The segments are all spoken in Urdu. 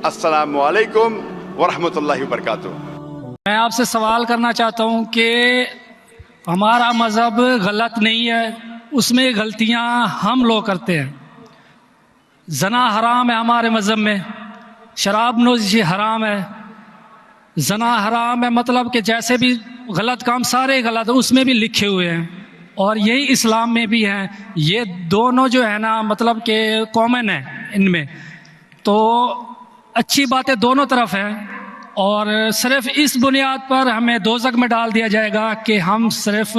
السلام علیکم ورحمۃ اللہ وبرکاتہ۔ میں آپ سے سوال کرنا چاہتا ہوں کہ ہمارا مذہب غلط نہیں ہے، اس میں غلطیاں ہم لوگ کرتے ہیں۔ زنا حرام ہے ہمارے مذہب میں، شراب نوشی حرام ہے، زنا حرام ہے، مطلب کہ جیسے بھی غلط کام سارے غلط اس میں بھی لکھے ہوئے ہیں، اور یہی اسلام میں بھی ہیں۔ یہ دونوں جو ہے نا مطلب کہ کامن ہے ان میں، تو اچھی باتیں دونوں طرف ہیں، اور صرف اس بنیاد پر ہمیں دوزخ میں ڈال دیا جائے گا کہ ہم صرف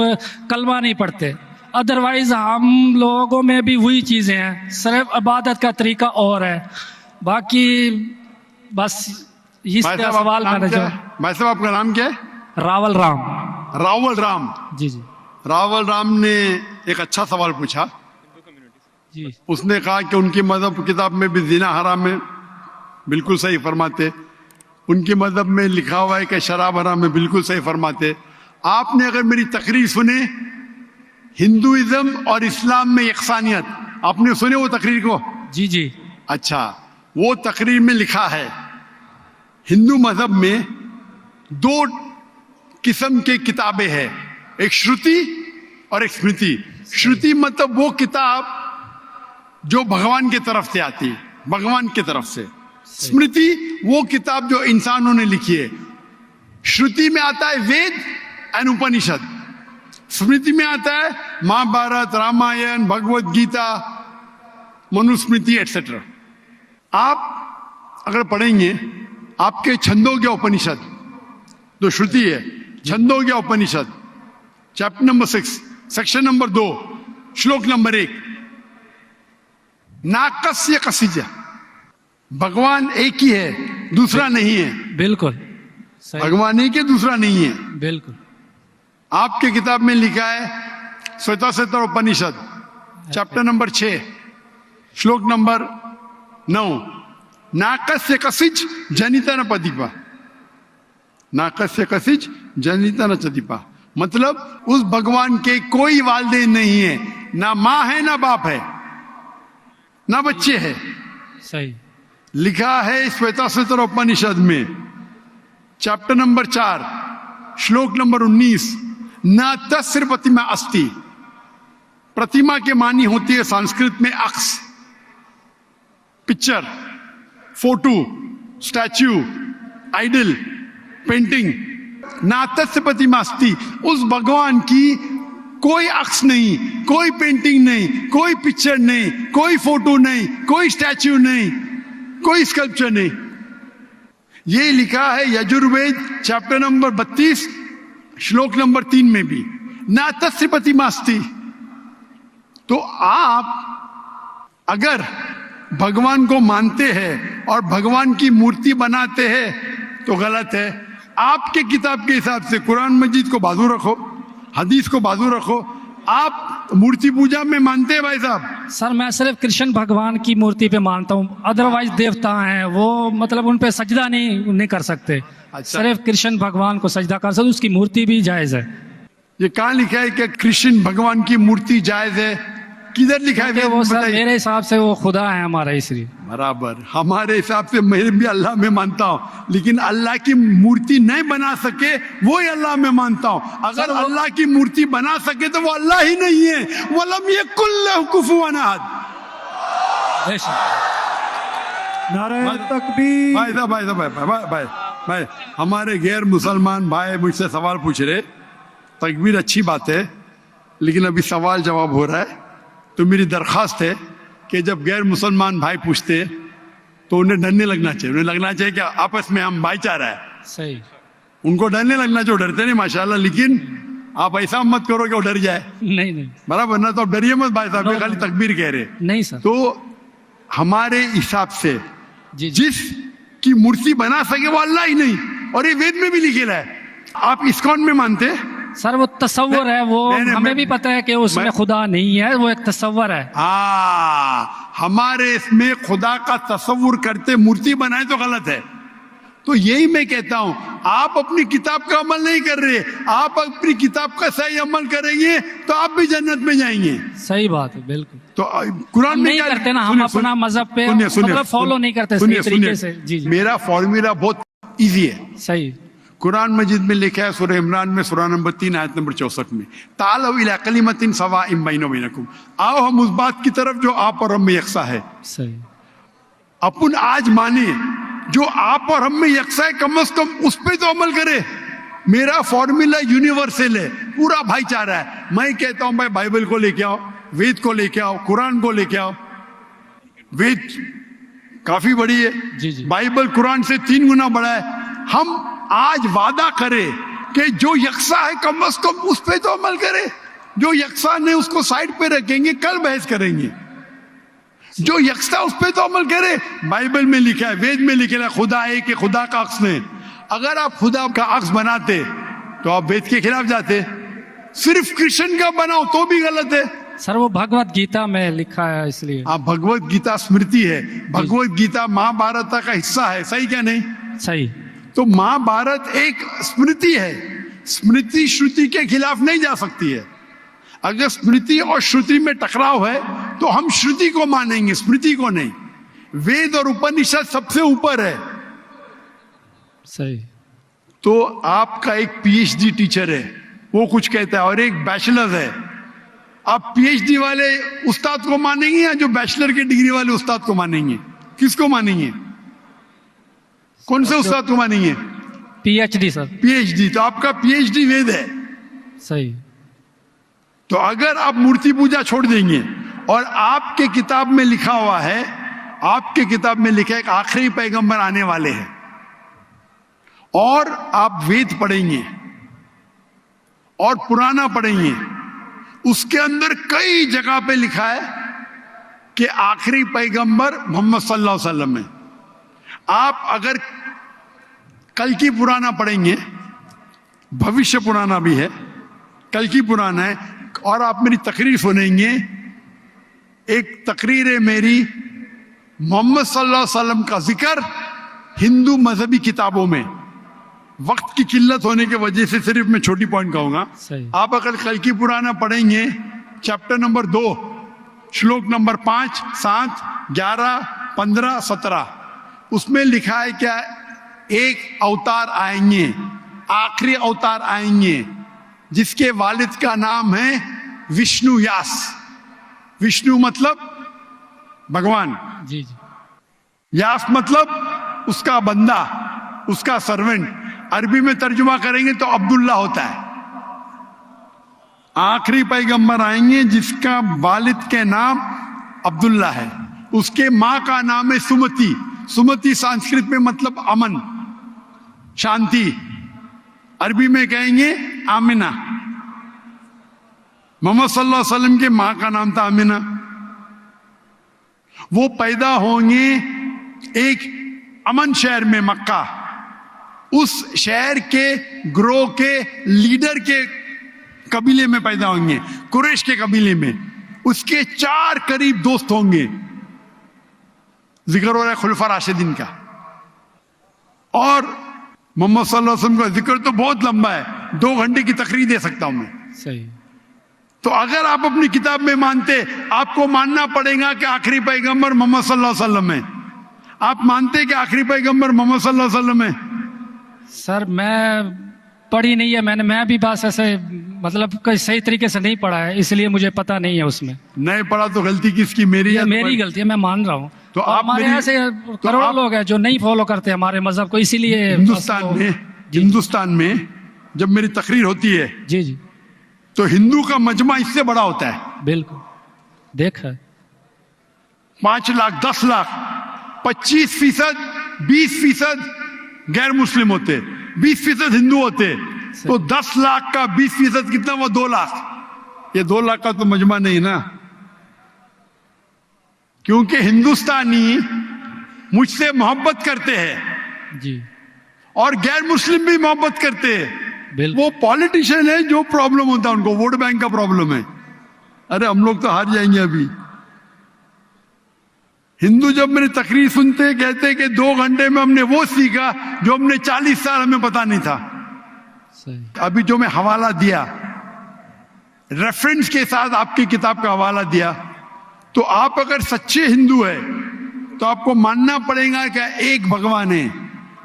کلمہ نہیں پڑھتے۔ ادروائز ہم لوگوں میں بھی وہی چیزیں ہیں، صرف عبادت کا طریقہ اور ہے۔ باقی بس اس کا سوال میں نے جو بھائی صاحب آپ کا نام کیا ہے؟ راول رام۔ راول رام جی جی راول رام نے ایک اچھا سوال پوچھا۔ جی اس نے کہا کہ ان کی مذہب کتاب میں بھی زنا حرام ہے، بالکل صحیح فرماتے۔ ان کے مذہب میں لکھا ہوا ہے کہ شراب حرام ہے، بالکل صحیح فرماتے۔ آپ نے اگر میری تقریر سنے ہندوازم اور اسلام میں یکسانیت، آپ نے سنے وہ تقریر کو؟ جی جی اچھا، وہ تقریر میں لکھا ہے ہندو مذہب میں دو قسم کے کتابیں ہیں، ایک شروتی اور ایک اسمرتی۔ شروتی مطلب وہ کتاب جو بھگوان کی طرف سے آتی، بھگوان کی طرف سے۔ اسمرتی وہ کتاب جو انسانوں نے لکھی ہے۔ شروتی میں آتا ہے وید اینڈ اپنشد، اسمرتی میں آتا ہے مہا بھارت، رامائن، بھگوت گیتا، منوسمرتی ایٹسٹرا۔ آپ اگر پڑھیں گے آپ کے چھندوگیہ اپنشد جو شروتی ہے، Chandogya Upanishad chapter number 6 section number 2 shloka number 1، ناکسیہ کسیجہ، بھگوان ایک ہی ہے، دوسرا نہیں ہے۔ بالکل صحیح، بھگوان ایک ہے، دوسرا نہیں ہے۔ بالکل آپ کی کتاب میں لکھا ہے سویتا ستر اپنشد چیپٹر نمبر 6 شلوک نمبر 9، ناکسیہ کسج جنیتا نہ پدیپا، ناکسیہ کسج جنیتا نہ چدیپا، مطلب اس بھگوان کے کوئی والدین نہیں ہے، نہ ماں ہے نہ باپ ہے نہ بچے ہے۔ صحیح، لکھا ہے سویتا ستر اپنشد میں چیپٹر نمبر 4 شلوک نمبر 19، نہ تسر پرتیما استی۔ پرتیما کے معنی ہوتی ہے سنسکرت میں عکس، picture, photo, statue, idol, painting. ناتس پرتیما استی، اس بھگوان کی کوئی عکس نہیں، کوئی پینٹنگ نہیں، کوئی پکچر نہیں، کوئی فوٹو نہیں، کوئی اسٹیچو نہیں، کوئی اسکلپچر نہیں۔ یہ لکھا ہے یجروید چیپٹر نمبر 32 شلوک نمبر 3 میں بھی، ناتس پرتیما استی۔ تو آپ اگر بھگوان کو مانتے ہیں اور بھگوان کی مورتی بناتے ہیں تو غلط ہے۔ آپ کے کتاب کے حساب سے قرآن مجید کو بازو رکھو، حدیث کو بازو رکھو۔ آپ مورتی پوجا میں مانتے ہیں بھائی صاحب؟ سر میں صرف کرشن بھگوان کی مورتی پہ مانتا ہوں، ادروائز دیوتا ہیں وہ مطلب ان پہ سجدہ نہیں کر سکتے۔ صرف کرشن بھگوان کو سجدہ کر سکتے، اس کی مورتی بھی جائز ہے۔ یہ کہاں لکھا ہے کہ کرشن بھگوان کی مورتی جائز ہے؟ کدھر لکھا ہے؟ وہ سر میرے حساب سے وہ خدا ہے ہمارا، اس لیے برابر ہمارے حساب سے میں بھی اللہ میں مانتا ہوں، لیکن اللہ کی مورتی نہیں بنا سکے وہی اللہ میں مانتا ہوں۔ اگر اللہ کی مورتی بنا سکے تو وہ اللہ ہی نہیں ہے۔ وَلَمْ يَكُنْ لَهُ كُفُوًا أَحَدٌ۔ نعرہ تکبیر۔ بھائی ہمارے غیر مسلمان بھائی مجھ سے سوال پوچھ رہے۔ تکبیر اچھی بات ہے، لیکن ابھی سوال جواب ہو رہا ہے، تو میری درخواست ہے کہ جب غیر مسلمان بھائی پوچھتے تو انہیں ڈرنے لگنا چاہیے، انہیں لگنا چاہیے کہ آپس میں ہم بھائی چارہ ہے۔ صحیح، ان کو ڈرنے لگنا چاہیے، ڈرتے نہیں ماشاءاللہ، لیکن آپ ایسا مت کرو کہ وہ ڈر جائے۔ نہیں برابر نہ، تو ڈریے مت بھائی صاحب، یہ خالی تکبیر کہہ رہے۔ نہیں سر، تو ہمارے حساب سے جی جس کی مورتی بنا سکے وہ اللہ ہی نہیں، اور یہ وید میں بھی لکھا ہے۔ آپ اسکون میں مانتے ہیں؟ سر وہ تصور ہے، وہ ہمیں بھی پتہ ہے کہ اس میں خدا نہیں ہے، وہ ایک تصور ہے۔ ہمارے اس میں خدا کا تصور کرتے مورتی بنائے تو غلط ہے۔ تو یہی میں کہتا ہوں، آپ اپنی کتاب کا عمل نہیں کر رہے، آپ اپنی کتاب کا صحیح عمل کریں گے تو آپ بھی جنت میں جائیں گے. صحیح بات ہے، بالکل. تو قرآن ہم میں نہیں کیا کرتے نا، ہم اپنا مذہب پہ مطلب فالو نہیں کرتے صحیح طریقے سے. جی جی میرا فارمولا بہت ایزی ہے. صحیح. قرآن مجید میں لکھا ہے سورہ عمران میں سورہ نمبر 3 آیت نمبر 64 میں، تعالوا الی کلمۃ سواء بیننا وبینکم، آؤ ہم اس بات کی طرف جو آپ اور ہم میں یکساں ہے. صحیح. اپن آج مانے جو آپ اور ہم میں یکساں ہے، کم از کم اس پہ تو عمل کرے. میرا فارمولا یونیورسل ہے، پورا بھائی چارہ ہے. میں کہتا ہوں بھائی بائبل کو لے کے آؤ، وید کو لے کے آؤ، قرآن کو لے کے آؤ. وید کافی بڑی ہے، جی جی. بائبل قرآن سے 3 گنا بڑا ہے. ہم آج وعدہ کرے کہ جو یکساں ہے کم از کم اس پہ تو عمل کرے. جو یکساں نہیں اس کو سائڈ پہ رکھیں گے، کل بحث کریں گے. جو یکساں اس پہ تو عمل کرے. بائبل میں لکھا ہے، وید میں لکھا ہے خدا ہے کہ خدا کا عکس نہیں. اگر آپ خدا کا عکس بناتے تو آپ وید کے خلاف جاتے. صرف کرشن کا بناؤ تو بھی غلط ہے. سر وہ بھگوت گیتا میں لکھا ہے، اس لیے. آپ بھگوت گیتا اسمرتی ہے، بھگوت گیتا مہا بھارت کا حصہ ہے. صحیح کیا نہیں؟ صحیح. تو مہا بھارت ایک اسمرتی ہے، اسمرتی شروتی کے خلاف نہیں جا سکتی ہے. اگر اسمرتی اور شروتی میں ٹکراؤ ہے تو ہم شروتی کو مانیں گے، اسمرتی کو نہیں. وید اور اپنشد سب سے اوپر ہے. صحیح. تو آپ کا ایک پی ایچ ڈی ٹیچر ہے، وہ کچھ کہتا ہے، اور ایک بیچلر ہے. آپ پی ایچ ڈی والے استاد کو مانیں گے یا جو بیچلر کی ڈگری والے استاد کو مانیں گے؟ کس کو مانیں گے؟ کون سے استاد کو مانیں گے؟ P H D sir. P H D. تو آپ کا پی ایچ ڈی وید ہے. صحیح. تو اگر آپ مورتی پوجا چھوڑ دیں گے اور آپ کے کتاب میں لکھا ہوا ہے، آپ کے کتاب میں لکھا ہے کہ آخری پیغمبر آنے والے ہیں، اور آپ وید پڑھیں گے اور پرانا پڑھیں گے، اس کے اندر کئی جگہ پہ لکھا ہے کہ آخری پیغمبر محمد صلی اللہ علیہ وسلم ہے. آپ اگر کل کی پرانا پڑھیں گے، بھوشیہ پرانا بھی ہے، کل کی پرانا ہے، اور آپ میری تقریر سنیں گے. ایک تقریر ہے میری، محمد صلی اللہ علیہ وسلم کا ذکر ہندو مذہبی کتابوں میں. وقت کی قلت ہونے کی وجہ سے صرف میں چھوٹی پوائنٹ کہوں گا. آپ اگر کل کی پرانا پڑھیں گے، چیپٹر نمبر 2 شلوک نمبر 5 7 11 15 17، اس میں لکھا ہے کیا؟ ایک اوتار آئیں گے، آخری اوتار آئیں گے، جس کے والد کا نام ہے وشنو یاس. وشنو مطلب بھگوان، جی جی. یاس مطلب اس کا بندہ، اس کا سرونٹ. عربی میں ترجمہ کریں گے تو عبداللہ ہوتا ہے. آخری پیغمبر آئیں گے جس کا والد کے نام عبداللہ ہے، اس کے ماں کا نام ہے سمتی. سمتی سنسکرت میں مطلب امن، شانتی. عربی میں کہیں گے آمنہ. محمد صلی اللہ علیہ وسلم کے ماں کا نام تھا آمنہ. وہ پیدا ہوں گے ایک امن شہر میں، مکہ. اس شہر کے گروہ کے لیڈر کے قبیلے میں پیدا ہوں گے، قریش کے قبیلے میں. اس کے 4 قریب دوست ہوں گے. ذکر ہو رہا ہے خلفاء راشدین کا. اور محمد صلی اللہ علیہ وسلم کا ذکر تو بہت لمبا ہے، 2 گھنٹے کی تقریر دے سکتا ہوں میں. صحیح. تو اگر آپ اپنی کتاب میں مانتے، آپ کو ماننا پڑے گا کہ آخری پیغمبر محمد صلی اللہ علیہ وسلم ہے. آپ مانتے کہ آخری پیغمبر محمد صلی اللہ علیہ وسلم ہے؟ سر میں پڑھی نہیں ہے، میں بھی بس ایسے مطلب کوئی صحیح طریقے سے نہیں پڑھا ہے، اس لیے مجھے پتہ نہیں ہے. اس میں نہیں پڑھا تو غلطی کس کی؟ میری ہے؟ میری غلطی ہے، میں مان رہا ہوں. تو آپ ہمارے ایسے کروڑوں لوگ ہیں جو نہیں فالو کرتے ہمارے مذہب کو، اسی لیے ہندوستان میں جب میری تقریر ہوتی ہے، جی جی، تو ہندو کا مجمع اس سے بڑا ہوتا ہے. بالکل دیکھا ہے. 5 لاکھ 10 لاکھ 25% 20% غیر مسلم ہوتے، 20% ہندو ہوتے. تو 10 لاکھ کا 20% کتنا ہوا؟ 2 لاکھ. یہ 2 لاکھ کا تو مجمع نہیں نا، کیونکہ ہندوستانی مجھ سے محبت کرتے ہیں جی، اور غیر مسلم بھی محبت کرتے ہیں. بالکل. وہ پالیٹیشین ہے، جو پرابلم ہوتا ہے ان کو ووٹ بینک کا پرابلم ہے. ارے ہم لوگ تو ہار جائیں گے ابھی. ہندو جب میری تقریر سنتے کہتے کہ 2 گھنٹے میں ہم نے وہ سیکھا جو ہم نے 40 سال ہمیں پتا نہیں تھا. صحیح. ابھی جو میں حوالہ دیا ریفرنس کے ساتھ آپ کی کتاب کا حوالہ دیا, تو آپ اگر سچے ہندو ہیں تو آپ کو ماننا پڑے گا کہ ایک بھگوان ہے,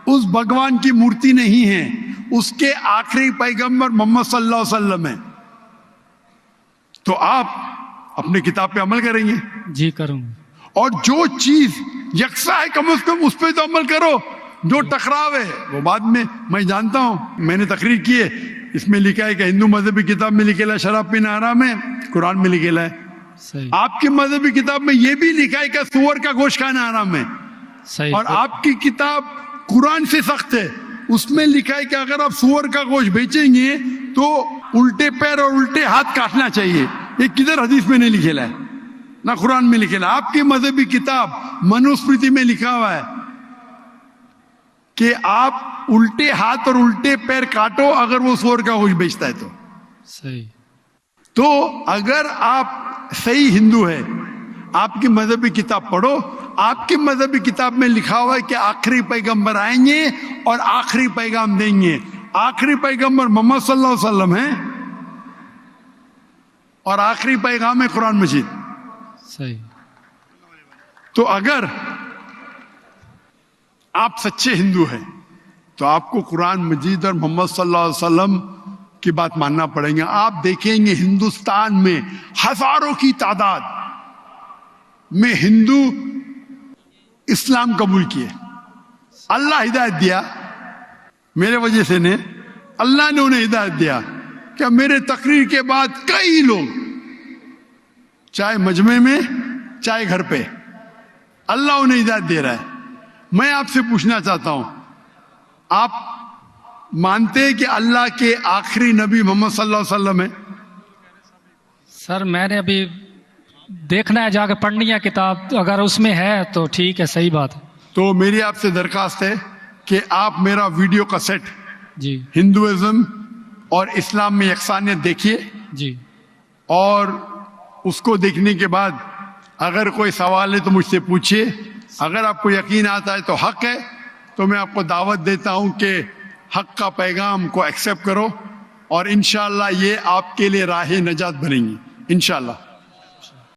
اس بھگوان کی مورتی نہیں ہے, اس کے آخری پیغمبر محمد صلی اللہ علیہ وسلم ہے. تو آپ اپنی کتاب پہ عمل کریں گے, جی کروں گا. اور جو چیز یکساں ہے کم از کم اس پہ تو عمل کرو. جو ٹکراؤ ہے وہ بعد میں جانتا ہوں, میں نے تقریر کی ہے, اس میں لکھا ہے کہ ہندو مذہبی کتاب میں لکھا ہے شراب پینا حرام ہے, قرآن میں لکھا ہے. صحیح. آپ کی مذہبی کتاب میں یہ بھی لکھا ہے کہ سور کا گوشت کھانا حرام ہے. صحیح. اور آپ کی کتاب قرآن سے سخت ہے, اس میں لکھا ہے کہ اگر آپ سور کا گوشت بیچیں گے تو الٹے پیر اور الٹے ہاتھ کاٹنا چاہیے. یہ کدھر حدیث میں نہیں لکھا ہے, نہ قرآن میں لکھا ہے. آپ کی مذہبی کتاب منوسمرتی میں لکھا ہوا ہے کہ آپ الٹے ہاتھ اور الٹے پیر کاٹو اگر وہ سور کا گوشت بیچتا ہے تو. صحیح. تو اگر آپ صحیح ہندو ہے, آپ کی مذہبی کتاب پڑھو. آپ کی مذہبی کتاب میں لکھا ہوا ہے کہ آخری پیغمبر آئیں گے اور آخری پیغام دیں گے. آخری پیغمبر محمد صلی اللہ علیہ وسلم ہے اور آخری پیغام ہے قرآن مجید. صحیح. تو اگر آپ سچے ہندو ہیں تو آپ کو قرآن مجید اور محمد صلی اللہ علیہ وسلم کی بات ماننا پڑے گا. آپ دیکھیں گے ہندوستان میں ہزاروں کی تعداد میں ہندو اسلام قبول کیے. اللہ ہدایت دیا, میرے وجہ سے نے, اللہ نے انہیں ہدایت دیا کہ میرے تقریر کے بعد کئی لوگ, چاہے مجمع میں چاہے گھر پہ, اللہ انہیں ہدایت دے رہا ہے. میں آپ سے پوچھنا چاہتا ہوں, آپ مانتے ہیں کہ اللہ کے آخری نبی محمد صلی اللہ علیہ وسلم ہے؟ سر میں نے ابھی دیکھنا ہے, جا کے پڑھنی ہے کتاب, اگر اس میں ہے تو ٹھیک ہے, صحیح بات ہے. تو میری آپ سے درخواست ہے کہ آپ میرا ویڈیو کیسٹ جی. ہندوازم اور اسلام میں یکسانیت دیکھیے, جی. اور اس کو دیکھنے کے بعد اگر کوئی سوال ہے تو مجھ سے پوچھیے. اگر آپ کو یقین آتا ہے تو حق ہے, تو میں آپ کو دعوت دیتا ہوں کہ حق کا پیغام کو ایکسیپٹ کرو, اور انشاءاللہ یہ آپ کے لیے راہ نجات بنیں گی انشاءاللہ.